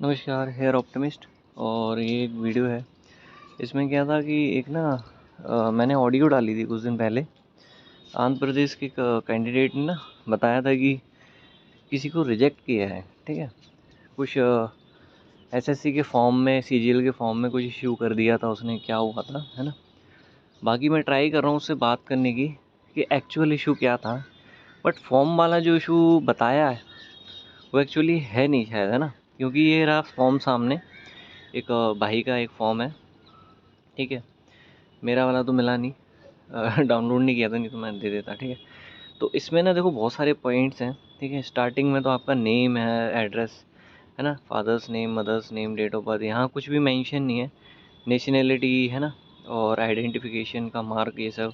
नमस्कार, hair optimist. और ये एक वीडियो है। इसमें क्या था कि एक ना मैंने ऑडियो डाली थी कुछ दिन पहले। आंध्र प्रदेश के कैंडिडेट ने ना बताया था कि किसी को रिजेक्ट किया है। ठीक है, कुछ एसएससी के फॉर्म में, सीजीएल के फॉर्म में कुछ इश्यू कर दिया था उसने। क्या हुआ था, है ना। बाकी मैं ट्राई कर रहा हूँ उससे बात करने की कि एक्चुअल इशू क्या था। बट फॉर्म वाला जो इशू बताया है वो एक्चुअली है नहीं शायद, है ना। क्योंकि ये रहा फॉर्म सामने, एक भाई का एक फॉर्म है। ठीक है, मेरा वाला तो मिला नहीं, डाउनलोड नहीं किया था, नहीं तो मैं दे देता। ठीक है, तो इसमें ना देखो बहुत सारे पॉइंट्स हैं। ठीक है, स्टार्टिंग में तो आपका नेम है, एड्रेस है ना, father's name, mother's name, date of birth, यहाँ कुछ भी मेंशन नहीं है। नेशनैलिटी है ना, और आइडेंटिफिकेशन का मार्क, ये सब,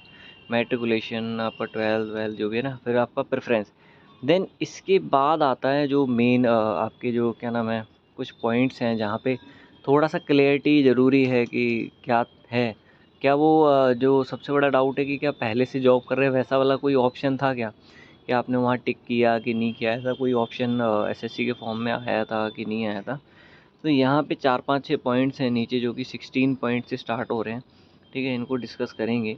मैट्रिकुलेशन आपका 12 जो भी है ना, फिर आपका प्रेफरेंस। देन इसके बाद आता है जो मेन आपके जो क्या नाम है, कुछ पॉइंट्स हैं जहाँ पे थोड़ा सा क्लियरिटी ज़रूरी है कि क्या है। क्या वो जो सबसे बड़ा डाउट है कि क्या पहले से जॉब कर रहे हैं वैसा वाला कोई ऑप्शन था क्या, कि आपने वहाँ टिक किया कि नहीं किया, ऐसा कोई ऑप्शन एसएससी के फॉर्म में आया था कि नहीं आया था। तो यहाँ पे 4-5-6 पॉइंट्स हैं नीचे जो कि 16 पॉइंट से स्टार्ट हो रहे हैं। ठीक है, इनको डिस्कस करेंगे।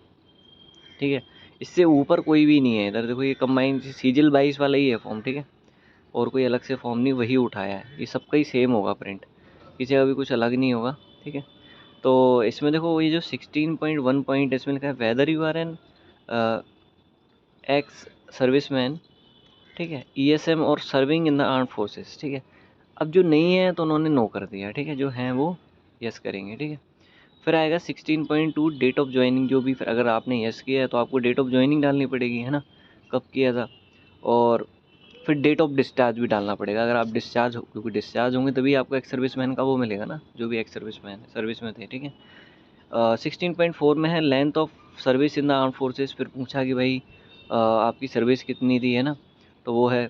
ठीक है, इससे ऊपर कोई भी नहीं है। इधर देखो, ये कंबाइन सीजिल 22 वाला ही है फॉर्म। ठीक है, और कोई अलग से फॉर्म नहीं, वही उठाया है। ये सबका ही सेम होगा प्रिंट, किसी का भी कुछ अलग नहीं होगा। ठीक है, तो इसमें देखो ये जो 16.1 पॉइंट इसमें लिखा है, whether you are an ex serviceman, ठीक है, ईएसएम और serving in the armed forces. ठीक है, अब जो नहीं है तो उन्होंने नो कर दिया। ठीक है, जो हैं वो यस करेंगे। ठीक है, फिर आएगा 16.2 डेट ऑफ ज्वाइनिंग। जो भी, फिर अगर आपने यस किया है तो आपको डेट ऑफ ज्वाइनिंग डालनी पड़ेगी, है ना, कब किया था। और फिर डेट ऑफ डिस्चार्ज भी डालना पड़ेगा, अगर आप डिस्चार्ज हो, क्योंकि डिस्चार्ज होंगे तभी आपको एक्स सर्विसमैन का वो मिलेगा ना, जो भी एक्स सर्विसमैन सर्विस में थे। ठीक है, 16.4 में है length of service in the arm forces. फिर पूछा कि भाई आपकी सर्विस कितनी थी, है ना, तो वो है।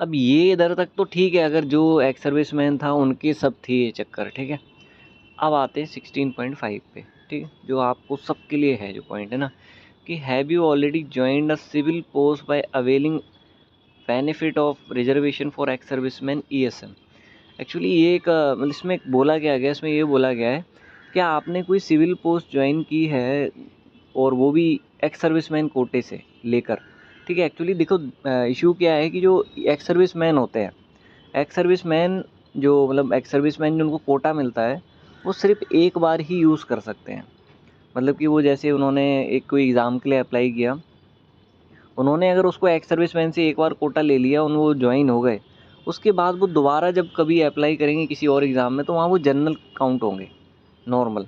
अब ये इधर तक तो ठीक है, अगर जो एक्स सर्विसमैन था उनके सब थी ये चक्कर। ठीक है, अब आते हैं 16.5 पे। ठीक है, जो आपको सबके लिए है जो पॉइंट, है ना, कि have you already joined a civil post by availing benefit of reservation for ex serviceman ESM. Actually ये एक मतलब इसमें एक बोला क्या गया, इसमें ये बोला गया है क्या आपने कोई सिविल पोस्ट ज्वाइन की है, और वो भी एक्स सर्विसमैन कोटे से लेकर। ठीक है, एक्चुअली देखो इशू क्या है कि जो एक्स सर्विसमैन होते हैं, एक्स सर्विसमैन जो मतलब एक्स सर्विसमैन जो उनको कोटा मिलता है, वो सिर्फ एक बार ही यूज़ कर सकते हैं। मतलब कि वो जैसे उन्होंने एक कोई एग्ज़ाम के लिए अप्लाई किया, उन्होंने अगर उसको एक्स सर्विसमैन से एक बार कोटा ले लिया, उन वो ज्वाइन हो गए, उसके बाद वो दोबारा जब कभी अप्लाई करेंगे किसी और एग्ज़ाम में तो वहाँ वो जनरल काउंट होंगे, नॉर्मल।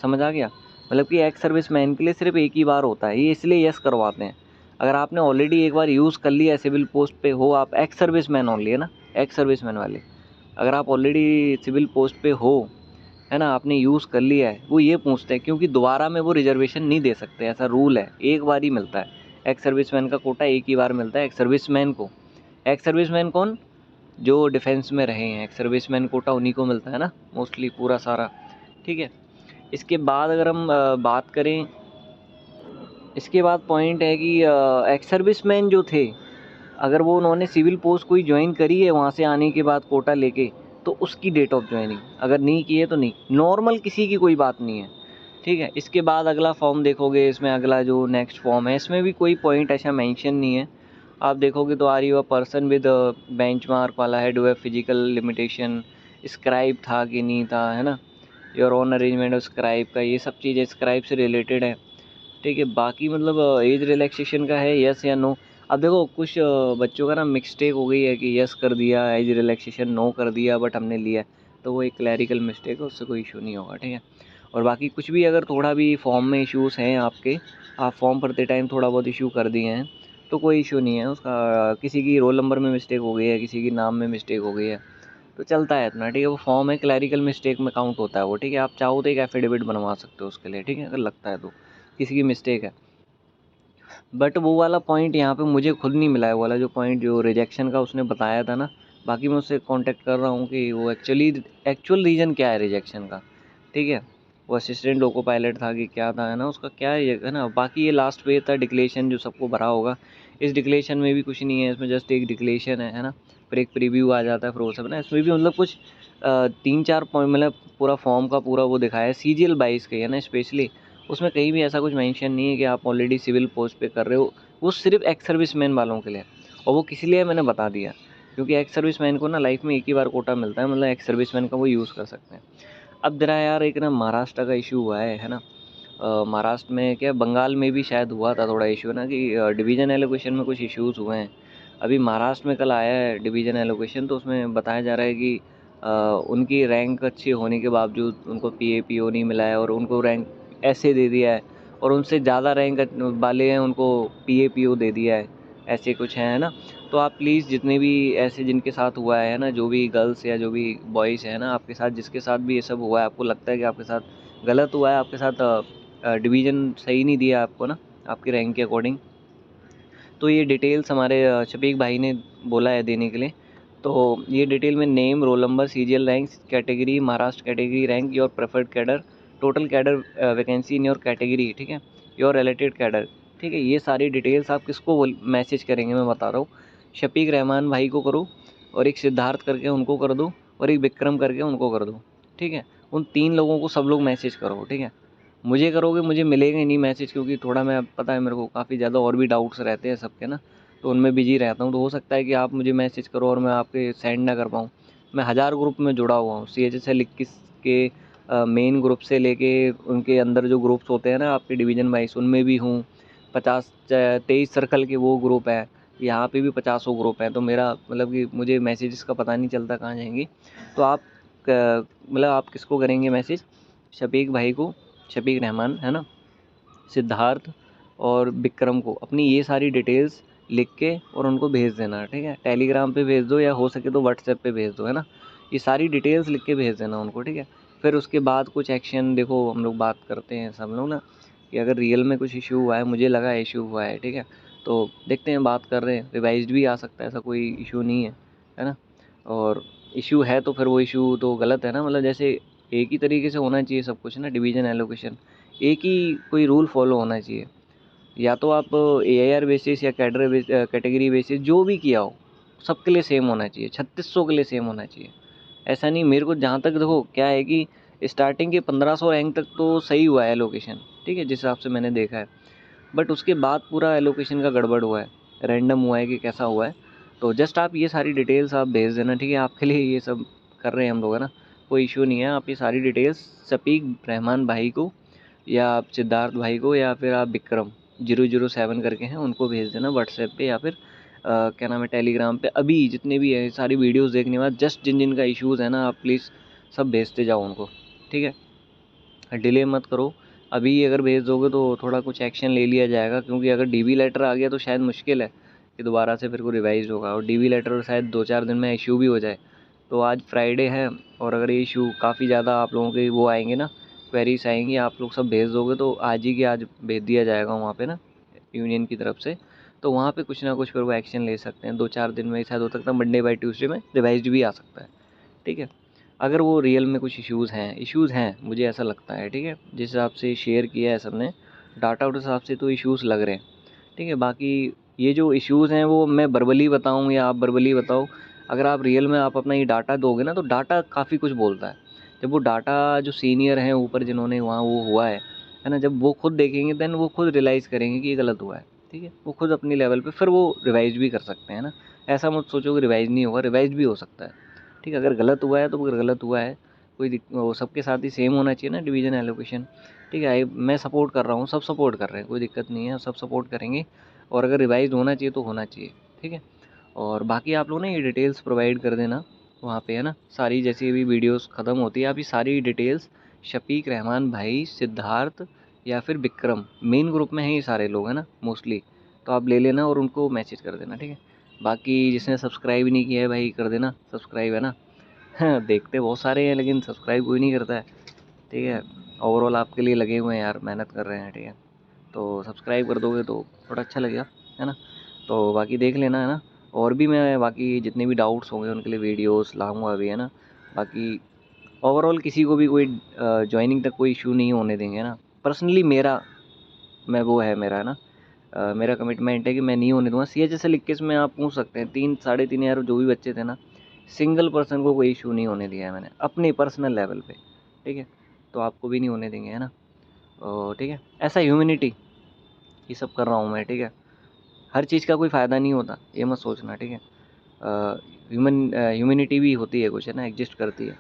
समझ आ गया। मतलब कि एक्स सर्विसमैन के लिए सिर्फ एक ही बार होता है, ये इसलिए यस करवाते हैं। अगर आपने ऑलरेडी एक बार यूज़ कर लिया है, सिविल पोस्ट पे हो आप, एक्स सर्विसमैन ओनली, है ना, एक्स सर्विसमैन वाले, अगर आप ऑलरेडी सिविल पोस्ट पे हो, है ना, आपने यूज़ कर लिया है, वो ये पूछते हैं क्योंकि दोबारा में वो रिजर्वेशन नहीं दे सकते, ऐसा रूल है, एक बार ही मिलता है। एक्स सर्विसमैन का कोटा एक ही बार मिलता है एक्स सर्विसमैन को। एक्स सर्विसमैन कौन, जो डिफेंस में रहे हैं, एक्स सर्विसमैन कोटा उन्हीं को मिलता है ना, मोस्टली पूरा सारा। ठीक है, इसके बाद अगर हम बात करें, इसके बाद पॉइंट है कि एक्स सर्विसमैन जो थे, अगर वो उन्होंने सिविल पोस्ट कोई ज्वाइन करी है वहाँ से आने के बाद कोटा लेके, तो उसकी डेट ऑफ ज्वाइनिंग, अगर नहीं की है तो नहीं, नॉर्मल किसी की कोई बात नहीं है। ठीक है, इसके बाद अगला फॉर्म देखोगे, इसमें अगला जो नेक्स्ट फॉर्म है, इसमें भी कोई पॉइंट ऐसा मेंशन नहीं है। आप देखोगे तो are you a person with benchmark वाला है, do have physical limitation, scribe था कि नहीं था, है ना, your own arrangement of scribe का, ये सब चीज़ें स्क्राइब से रिलेटेड है। ठीक है, बाकी मतलब एज रिलैक्सेशन का है यस या नो। अब देखो कुछ बच्चों का ना मिस्टेक हो गई है कि यस कर दिया एज रिलैक्सेशन, नो कर दिया बट हमने लिया है, तो वो एक क्लैरिकल मिस्टेक है, उससे कोई इशू नहीं होगा। ठीक है, और बाकी कुछ भी अगर थोड़ा भी फॉर्म में इश्यूज़ हैं आपके, आप फॉर्म भरते टाइम थोड़ा बहुत इशू कर दिए हैं, तो कोई इशू नहीं है उसका। किसी की रोल नंबर में मिस्टेक हो गई है, किसी की नाम में मिस्टेक हो गई है, तो चलता है इतना। ठीक है, वो फॉर्म है, क्लैरिकल मिस्टेक में काउंट होता है वो। ठीक है, आप चाहो तो एक एफिडेविट बनवा सकते हो उसके लिए। ठीक है, अगर लगता है तो किसी की मिस्टेक है। बट वो वाला पॉइंट यहाँ पे मुझे खुद नहीं मिला है, वो वाला जो पॉइंट जो रिजेक्शन का उसने बताया था ना। बाकी मैं उससे कांटेक्ट कर रहा हूँ कि वो एक्चुअल रीज़न क्या है रिजेक्शन का। ठीक है, वो असिस्टेंट लोको पायलट था कि क्या था, है ना, उसका क्या है ना। बाकी ये लास्ट पेज था डिक्लेरेशन जो सबको भरा होगा, इस डिक्लेरेशन में भी कुछ नहीं है, इसमें जस्ट एक डिक्लेरेशन है ना। फिर एक प्रीव्यू आ जाता है, फिर वो सब ना, इसमें भी मतलब कुछ 3-4 पॉइंट मतलब पूरा फॉर्म का पूरा वो दिखाया है CGL 22 के है ना स्पेशली, उसमें कहीं भी ऐसा कुछ मेंशन नहीं है कि आप ऑलरेडी सिविल पोस्ट पे कर रहे हो, वो सिर्फ एक्स सर्विसमैन वालों के लिए। और वो किस लिए मैंने बता दिया, क्योंकि एक्स सर्विसमैन को ना लाइफ में एक ही बार कोटा मिलता है, मतलब एक्स सर्विसमैन का वो यूज़ कर सकते हैं। अब जरा यार एक ना महाराष्ट्र का इशू हुआ है ना, महाराष्ट्र में क्या बंगाल में भी शायद हुआ था थोड़ा इशू ना कि डिवीज़न एलोकेशन में कुछ इश्यूज़ हुए हैं। अभी महाराष्ट्र में कल आया है डिवीज़न एलोकेशन, तो उसमें बताया जा रहा है कि उनकी रैंक अच्छी होने के बावजूद उनको PAPO नहीं मिला है और उनको रैंक ऐसे दे दिया है, और उनसे ज़्यादा रैंक वाले हैं उनको PAPO दे दिया है, ऐसे कुछ है ना। तो आप प्लीज़ जितने भी ऐसे जिनके साथ हुआ है ना, जो भी गर्ल्स या जो भी बॉयज़ है ना आपके साथ, जिसके साथ भी ये सब हुआ है, आपको लगता है कि आपके साथ गलत हुआ है, आपके साथ डिवीज़न सही नहीं दिया आपको ना आपकी रैंक के अकॉर्डिंग, तो ये डिटेल्स हमारे शफीक भाई ने बोला है देने के लिए। तो ये डिटेल में name, roll number, CGL rank, category, Maharashtra category rank, your preferred cadre, total cadre vacancy in your category, ठीक है, योर रिलेटेड कैडर, ठीक है। ये सारी डिटेल्स आप किसको मैसेज करेंगे मैं बता रहा हूँ, शफीक रहमान भाई को करो, और एक सिद्धार्थ करके उनको कर दो, और एक विक्रम करके उनको कर दो, ठीक है। उन 3 लोगों को सब लोग मैसेज करो, ठीक है। मुझे करोगे मुझे मिलेगा ही नहीं मैसेज, क्योंकि थोड़ा मैं पता है मेरे को काफ़ी ज़्यादा और भी डाउट्स रहते हैं सबके ना, तो उनमें बिजी रहता हूँ, तो हो सकता है कि आप मुझे मैसेज करो और मैं आपके सेंड ना कर पाऊँ। मैं 1000 ग्रुप में जुड़ा हुआ हूँ, CHSL 21 के मेन ग्रुप से लेके उनके अंदर जो ग्रुप्स होते हैं ना आपके डिवीज़न वाइज, उनमें भी हूँ। 23 सर्कल के वो ग्रुप है, यहाँ पे भी 50 ग्रुप है, तो मेरा मतलब कि मुझे मैसेजेस का पता नहीं चलता कहाँ जाएंगी। तो आप मतलब आप किसको करेंगे मैसेज, शफीक भाई को, शफीक रहमान है ना, सिद्धार्थ और विक्रम को अपनी ये सारी डिटेल्स लिख के और उनको भेज देना, ठीक है। टेलीग्राम पे भेज दो या हो सके तो व्हाट्सएप पे भेज दो, है ना। ये सारी डिटेल्स लिख के भेज देना उनको, ठीक है। फिर उसके बाद कुछ एक्शन देखो हम लोग बात करते हैं सब लोग ना, कि अगर रियल में कुछ इशू हुआ है, मुझे लगा इशू हुआ है, ठीक है, तो देखते हैं, बात कर रहे हैं, रिवाइज्ड भी आ सकता है, ऐसा कोई इशू नहीं है ना। और इशू है तो फिर वो इशू तो गलत है ना, मतलब जैसे एक ही तरीके से होना चाहिए सब कुछ ना, डिवीज़न एलोकेशन एक ही कोई रूल फॉलो होना चाहिए। या तो आप AIR बेसिस या कैटेगरी बेसिस जो भी किया हो सबके लिए सेम होना चाहिए, 3600 के लिए सेम होना चाहिए। ऐसा नहीं, मेरे को जहाँ तक देखो क्या है कि स्टार्टिंग के 1500 रैंक तक तो सही हुआ है एलोकेशन, ठीक है, जिस हिसाब से मैंने देखा है। बट उसके बाद पूरा एलोकेशन का गड़बड़ हुआ है, रैंडम हुआ है कि कैसा हुआ है। तो जस्ट आप ये सारी डिटेल्स आप भेज देना, ठीक है। आपके लिए ये सब कर रहे हैं हम लोग, है ना, कोई इशू नहीं है। आप ये सारी डिटेल्स शफीक रहमान भाई को या आप सिद्धार्थ भाई को या फिर आप विक्रम 007 करके हैं उनको भेज देना व्हाट्सएप पे, या फिर क्या नाम है टेलीग्राम पे। अभी जितने भी है सारी वीडियोस देखने के बाद जस्ट जिन जिन का इश्यूज़ है ना, आप प्लीज़ सब भेजते जाओ उनको, ठीक है। डिले मत करो, अभी अगर भेज दोगे तो थोड़ा कुछ एक्शन ले लिया जाएगा, क्योंकि अगर DV लेटर आ गया तो शायद मुश्किल है कि दोबारा से फिर को रिवाइज होगा, और DV लेटर शायद 2-4 दिन में इशू भी हो जाए। तो आज फ्राइडे है, और अगर ये इशू काफ़ी ज़्यादा आप लोगों के वो आएंगे ना, क्वेरीज आएंगी, आप लोग सब भेज दोगे तो आज ही के आज भेज दिया जाएगा वहाँ पे ना यूनियन की तरफ से। तो वहाँ पे कुछ ना कुछ फिर वो एक्शन ले सकते हैं, 2-4 दिन में शायद हो सकता है, मंडे बाई ट्यूसडे में रिवाइज्ड भी आ सकता है, ठीक है। अगर वो रियल में कुछ इश्यूज़ हैं मुझे ऐसा लगता है, ठीक है, जिस हिसाब से शेयर किया है सबने डाटा उस हिसाब से तो इश्यूज़ लग रहे हैं, ठीक है। बाकी ये जो इश्यूज़ हैं वो मैं वर्बली बताऊँ या आप वर्बली बताओ, अगर आप रियल में आप अपना ये डाटा दोगे ना तो डाटा काफ़ी कुछ बोलता है। जब वो डाटा जो सीनियर हैं ऊपर जिन्होंने वहाँ वो हुआ है ना, जब वो खुद देखेंगे देन वो खुद रियलाइज़ करेंगे कि ये गलत हुआ है, ठीक है। वो खुद अपनी लेवल पे फिर वो रिवाइज भी कर सकते हैं ना। ऐसा मत सोचो कि रिवाइज नहीं होगा, रिवाइज भी हो सकता है, ठीक है। अगर गलत हुआ है तो अगर गलत हुआ है, कोई वो सबके साथ ही सेम होना चाहिए ना डिवीज़न एलोकेशन, ठीक है। मैं सपोर्ट कर रहा हूँ, सब सपोर्ट कर रहे हैं, कोई दिक्कत नहीं है, सब सपोर्ट करेंगे। और अगर रिवाइज होना चाहिए तो होना चाहिए, ठीक है। और बाकी आप लोग ना ये डिटेल्स प्रोवाइड कर देना वहाँ पे, है ना, सारी जैसी भी वीडियोस ख़त्म होती है आप ये सारी डिटेल्स शफीक रहमान भाई, सिद्धार्थ या फिर विक्रम, मेन ग्रुप में हैं ये सारे लोग, है ना मोस्टली, तो आप ले लेना और उनको मैसेज कर देना, ठीक है। बाकी जिसने सब्सक्राइब नहीं किया है भाई कर देना सब्सक्राइब, है ना। हाँ, देखते बहुत सारे हैं लेकिन सब्सक्राइब कोई नहीं करता है, ठीक है। ओवरऑल आपके लिए लगे हुए हैं यार, मेहनत कर रहे हैं, ठीक है। तो सब्सक्राइब कर दोगे तो थोड़ा अच्छा लगेगा, है ना। तो बाकी देख लेना, है ना। और भी मैं बाकी जितने भी डाउट्स होंगे उनके लिए वीडियोस लाऊंगा अभी, है ना। बाकी ओवरऑल किसी को भी कोई ज्वाइनिंग तक कोई इशू नहीं होने देंगे, है ना। पर्सनली मेरा मैं वो है मेरा, है ना, मेरा कमिटमेंट है कि मैं नहीं होने दूंगा। CHSL 21 में आप पूछ सकते हैं 3-3.5 जो भी बच्चे थे ना, सिंगल पर्सन को कोई इशू नहीं होने दिया है मैंने अपनी पर्सनल लेवल पे, ठीक है। तो आपको भी नहीं होने देंगे, है ना। ठीक है, ऐसा ह्यूमैनिटी ये सब कर रहा हूँ मैं, ठीक है। हर चीज़ का कोई फ़ायदा नहीं होता, ये मत सोचना, ठीक है। ह्यूमैनिटी भी होती है कुछ, है ना, एग्जिस्ट करती है,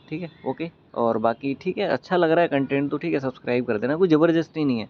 ठीक है। ओके, और बाकी ठीक है, अच्छा लग रहा है कंटेंट तो ठीक है, सब्सक्राइब कर देना, कोई ज़बरदस्ती नहीं है।